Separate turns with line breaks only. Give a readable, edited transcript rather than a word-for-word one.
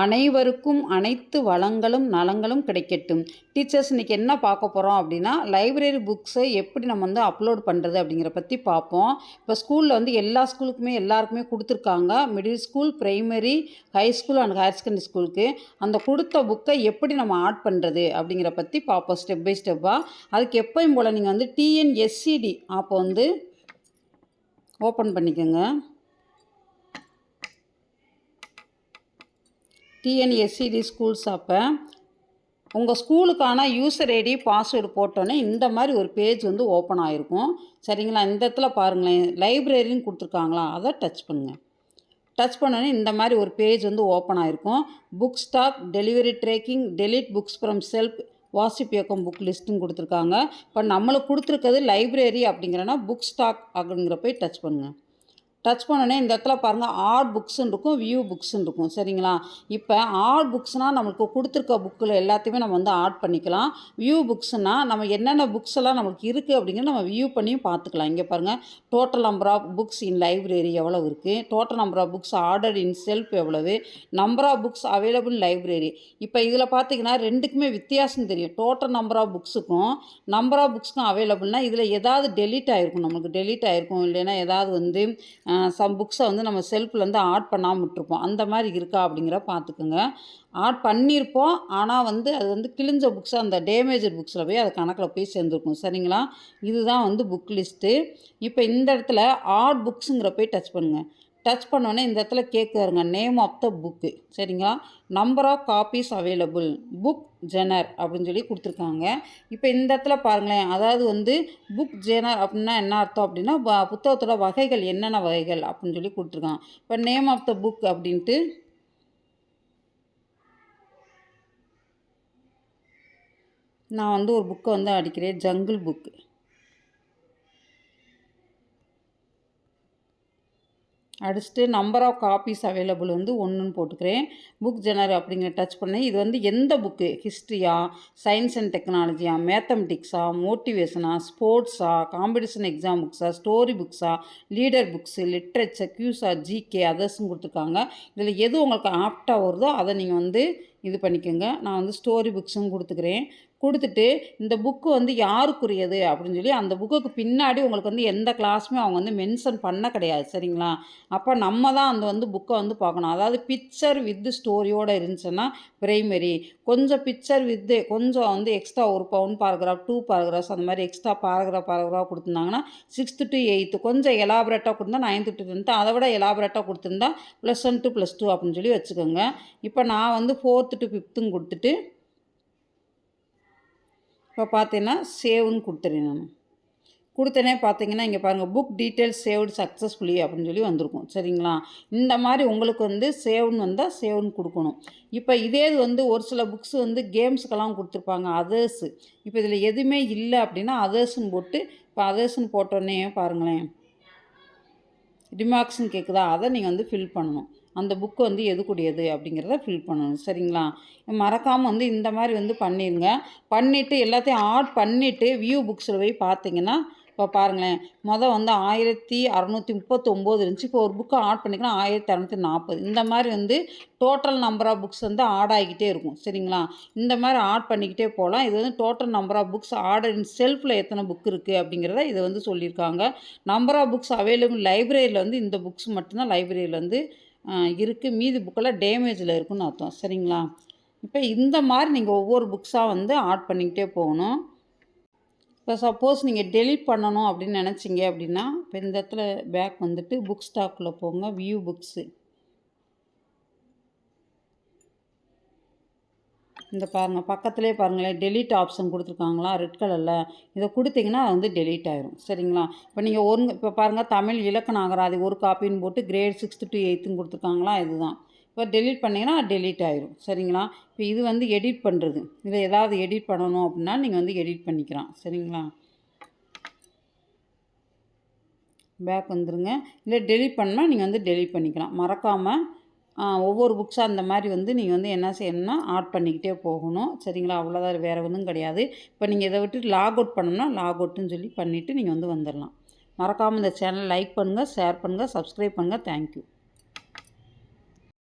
அனைவருக்கும் அனைத்து வளங்களும் நலங்களும் கிடைக்கட்டும். டீச்சர்ஸ் இன்றைக்கி என்ன பார்க்க போகிறோம் அப்படின்னா, லைப்ரரி புக்ஸை எப்படி நம்ம வந்து அப்லோட் பண்ணுறது அப்படிங்கிற பற்றி பார்ப்போம். இப்போ ஸ்கூலில் வந்து எல்லா ஸ்கூலுக்குமே எல்லாருக்குமே கொடுத்துருக்காங்க. Middle school, primary, high school and higher secondary ஸ்கூலுக்கு அந்த கொடுத்த புக்கை எப்படி நம்ம ஆட் பண்ணுறது அப்படிங்கிற பற்றி பார்ப்போம் ஸ்டெப் பை ஸ்டெப்பாக. அதுக்கு எப்பயும் போல் நீங்கள் வந்து டிஎன்எஸ்சிடி ஆப்போ வந்து ஓப்பன் பண்ணிக்கோங்க. டிஎன்எஸ்சிடி ஸ்கூல்ஸ் ஆப்பை உங்கள் ஸ்கூலுக்கான யூசர் ஐடி பாஸ்வேர்டு போட்டோன்னே இந்த மாதிரி ஒரு பேஜ் வந்து ஓப்பன் ஆகிருக்கும். சரிங்களா? இந்த இடத்துல பாருங்களேன், லைப்ரரின்னு கொடுத்துருக்காங்களா, அதை டச் பண்ணுங்கள். டச் பண்ணோன்னே இந்த மாதிரி ஒரு பேஜ் வந்து ஓப்பன் ஆகிருக்கும். Book stock, delivery tracking, delete books from shelf, வாசிப்பியக்கம் புக் லிஸ்ட்டுன்னு கொடுத்துருக்காங்க. இப்போ நம்மளுக்கு கொடுத்துருக்கிறது லைப்ரரி அப்படிங்கிறனா புக் ஸ்டாக் அப்படிங்கிற போய் டச் பண்ணுங்கள். டச் பண்ணோன்னே இந்த இடத்துல பாருங்கள், ஆட் புக்ஸுன்னு இருக்கும், வியூ புக்ஸுன்னு இருக்கும். சரிங்களா? இப்போ ஆட் புக்ஸ்னால் நம்மளுக்கு கொடுத்துருக்க புக்கில் எல்லாத்தையுமே நம்ம வந்து ஆட் பண்ணிக்கலாம். வியூ புக்ஸ்னால் நம்ம என்னென்ன புக்ஸ் எல்லாம் நம்மளுக்கு இருக்குது அப்படிங்கிறத நம்ம வியூ பண்ணியும் பார்த்துக்கலாம். இங்கே பாருங்கள், total number of books in library எவ்வளோ இருக்குது, total number of books order in shelf எவ்வளவு, number of books available library. இப்போ இதில் பார்த்தீங்கன்னா ரெண்டுக்குமே வித்தியாசம் தெரியும். டோட்டல் நம்பர் ஆஃப் புக்ஸுக்கும் நம்பர் ஆஃப் புக்ஸுக்கும் அவைலபிள்னால் இதில் ஏதாவது டெலீட் ஆகிருக்கும், நம்மளுக்கு டெலீட் ஆகிருக்கும். இல்லைன்னா ஏதாவது வந்து சம் புக்ஸை வந்து நம்ம செல்ஃப்லேருந்து ஆட் பண்ணாமல் விட்டுருப்போம். அந்த மாதிரி இருக்கா அப்படிங்கிற பார்த்துக்குங்க. ஆட் பண்ணியிருப்போம், ஆனால் வந்து அது வந்து கிழிஞ்ச புக்ஸை அந்த டேமேஜட் புக்ஸில் போய் அது கணக்கில் போய் சேர்ந்துருக்கும். சரிங்களா? இதுதான் வந்து புக் லிஸ்ட்டு. இப்போ இந்த இடத்துல ஆட் புக்ஸுங்கிற போய் டச் பண்ணுங்கள். டச் பண்ணோன்னே இந்த இடத்துல கேட்குறாருங்க, நேம் ஆஃப் த புக்கு. சரிங்களா? Number of copies available, book genre அப்படின்னு சொல்லி கொடுத்துருக்காங்க. இப்போ இந்த இடத்துல பாருங்களேன், அதாவது வந்து புக் ஜெனர் அப்படின்னா என்ன அர்த்தம் அப்படின்னா, புத்தகத்தோட வகைகள் என்னென்ன வகைகள் அப்படின்னு சொல்லி கொடுத்துருக்காங்க. இப்போ நேம் ஆஃப் த புக் அப்படின்ட்டு நான் வந்து ஒரு புக்கை வந்து அடிக்கிறேன், ஜங்கிள் புக்கு. அடிச்சுட்டு நம்பர் ஆஃப் காப்பீஸ் அவைலபிள் வந்து 1ன்னு போட்டுக்கிறேன். புக் ஜெனர் அப்படிங்கிற டச் பண்ணி இது வந்து எந்த புக்கு, ஹிஸ்ட்ரியா, சயின்ஸ் அண்ட் டெக்னாலஜியா, மேத்தமெட்டிக்ஸா, மோட்டிவேஷனா, ஸ்போர்ட்ஸா, காம்படிஷன் எக்ஸாம் புக்ஸா, ஸ்டோரி புக்ஸா, லீடர் புக்ஸு, லிட்ரேச்சர், கியூஸா, ஜிகே, அதர்ஸ்ன்னு கொடுத்துருக்காங்க. இதில் எது உங்களுக்கு ஆப்டாக வருதோ அதை நீங்கள் வந்து இது பண்ணிக்கோங்க. நான் வந்து ஸ்டோரி புக்ஸும் கொடுத்துக்கிறேன். கொடுத்துட்டு இந்த புக்கு வந்து யாருக்குரியது அப்படின்னு சொல்லி அந்த புக்குக்கு பின்னாடி உங்களுக்கு வந்து எந்த கிளாஸுமே அவங்க வந்து மென்ஷன் பண்ண கிடையாது. சரிங்களா? அப்போ நம்ம தான் அந்த வந்து புக்கை வந்து பார்க்கணும். அதாவது பிக்சர் வித்து ஸ்டோரியோடு இருந்துச்சுன்னா பிரைமரி, கொஞ்சம் பிக்சர் வித்து கொஞ்சம் வந்து எக்ஸ்ட்ரா ஒரு 1 பாராகிராஃப் 2 பாராகிராஃப்ஸ் அந்த மாதிரி எக்ஸ்ட்ரா பாராகிராஃப் கொடுத்துருந்தாங்கன்னா 6th to 8th, கொஞ்சம் எலாபரேட்டாக கொடுத்தா 9th to 10th, அதை விட எலாபரேட்டாக கொடுத்துருந்தா +1 to +2 அப்படின்னு சொல்லி வச்சுக்கோங்க. இப்போ நான் வந்து 4th to 5th கொடுத்துட்டு இப்போ பார்த்தீங்கன்னா சேவ்னு கொடுத்துறேன். நான் கொடுத்தனே பார்த்தீங்கன்னா இங்கே பாருங்கள், புக் டீட்டெயில்ஸ் சேவ்டு சக்ஸஸ்ஃபுல்லி அப்படின்னு சொல்லி வந்திருக்கும். சரிங்களா? இந்த மாதிரி உங்களுக்கு வந்து சேவ்னு வந்தால் சேவ்னு கொடுக்கணும். இப்போ இதே இது வந்து ஒரு சில புக்ஸ் வந்து கேம்ஸுக்கெல்லாம் கொடுத்துருப்பாங்க, அதர்ஸு. இப்போ இதில் எதுவுமே இல்லை அப்படின்னா அதர்ஸ்ன்னு போட்டு, இப்போ அதர்ஸ்ன்னு போட்டோன்னே பாருங்களேன், ரிமார்க்ஸ்ன்னு கேட்குதா, அதை நீங்கள் வந்து ஃபில் பண்ணணும். அந்த புக்கு வந்து எதுக்குடையது அப்படிங்கிறத ஃபில் பண்ணணும். சரிங்களா? மறக்காமல் வந்து இந்த மாதிரி வந்து பண்ணிடுங்க. பண்ணிவிட்டு எல்லாத்தையும் ஆட் பண்ணிவிட்டு வியூ புக்ஸில் போய் பார்த்தீங்கன்னா, இப்போ பாருங்களேன், வந்து 1639 இருந்துச்சு. இப்போ ஒரு புக்கை ஆட் பண்ணிக்கலாம் 1640. இந்த மாதிரி வந்து டோட்டல் நம்பர் ஆஃப் புக்ஸ் வந்து ஆட் ஆகிக்கிட்டே இருக்கும். சரிங்களா? இந்த மாதிரி ஆட் பண்ணிக்கிட்டே போகலாம். இது வந்து total number of books order in செல்ஃபில் எத்தனை புக் இருக்குது அப்படிங்கிறத இதை வந்து சொல்லியிருக்காங்க. நம்பர் ஆஃப் புக்ஸ் அவைலபிள் லைப்ரரியில் வந்து இந்த புக்ஸ் மட்டும்தான் லைப்ரரியில் வந்து இருக்குது. மீதி புக்கெல்லாம் டேமேஜில் இருக்குதுன்னு அர்த்தம். சரிங்களா? இப்போ இந்த மாதிரி நீங்கள் ஒவ்வொரு புக்ஸாக வந்து ஆட் பண்ணிக்கிட்டே போகணும். இப்போ சப்போஸ் நீங்கள் டெலீட் பண்ணணும் அப்படின்னு நினச்சிங்க அப்படின்னா, இப்போ இந்த இடத்துல பேக் வந்துட்டு புக் ஸ்டாக்கில் போங்க, வியூ புக்ஸு. இந்த பாருங்கள், பக்கத்துலேயே பாருங்களேன், டெலீட் ஆப்ஷன் கொடுத்துருக்காங்களா ரெட் கலரில். இதை கொடுத்தீங்கன்னா அது வந்து டெலீட் ஆயிரும். சரிங்களா? இப்போ நீங்கள் இப்போ பாருங்கள், தமிழ் இலக்கண அகராதி ஒரு காப்பின்னு போட்டு கிரேட் 6th to 8th கொடுத்துருக்காங்களா, இதுதான். இப்போ டெலீட் பண்ணிங்கன்னா டெலீட் ஆயிரும். சரிங்களா? இப்போ இது வந்து எடிட் பண்ணுறது. இதை ஏதாவது எடிட் பண்ணணும் அப்படின்னா நீங்கள் வந்து எடிட் பண்ணிக்கலாம். சரிங்களா? பேக் வந்துடுங்க. இல்லை டெலீட் பண்ணால் நீங்கள் வந்து டெலீட் பண்ணிக்கலாம். மறக்காமல் ஒவ்வொரு புக்ஸாக அந்த மாதிரி வந்து நீங்கள் வந்து என்ன செய்யணும்னா ஆட் பண்ணிக்கிட்டே போகணும். சரிங்களா? அவ்வளோதான், வேறு ஒன்றும் கிடையாது. இப்போ நீங்கள் இதை விட்டு லாக் அவுட் பண்ணணும்னா லாக் அவுட்டுன்னு சொல்லி பண்ணிவிட்டு நீங்கள் வந்து வந்துடலாம். மறக்காமல் இந்த சேனல் லைக் பண்ணுங்கள், ஷேர் பண்ணுங்கள், சப்ஸ்கிரைப் பண்ணுங்கள். தேங்க்யூ.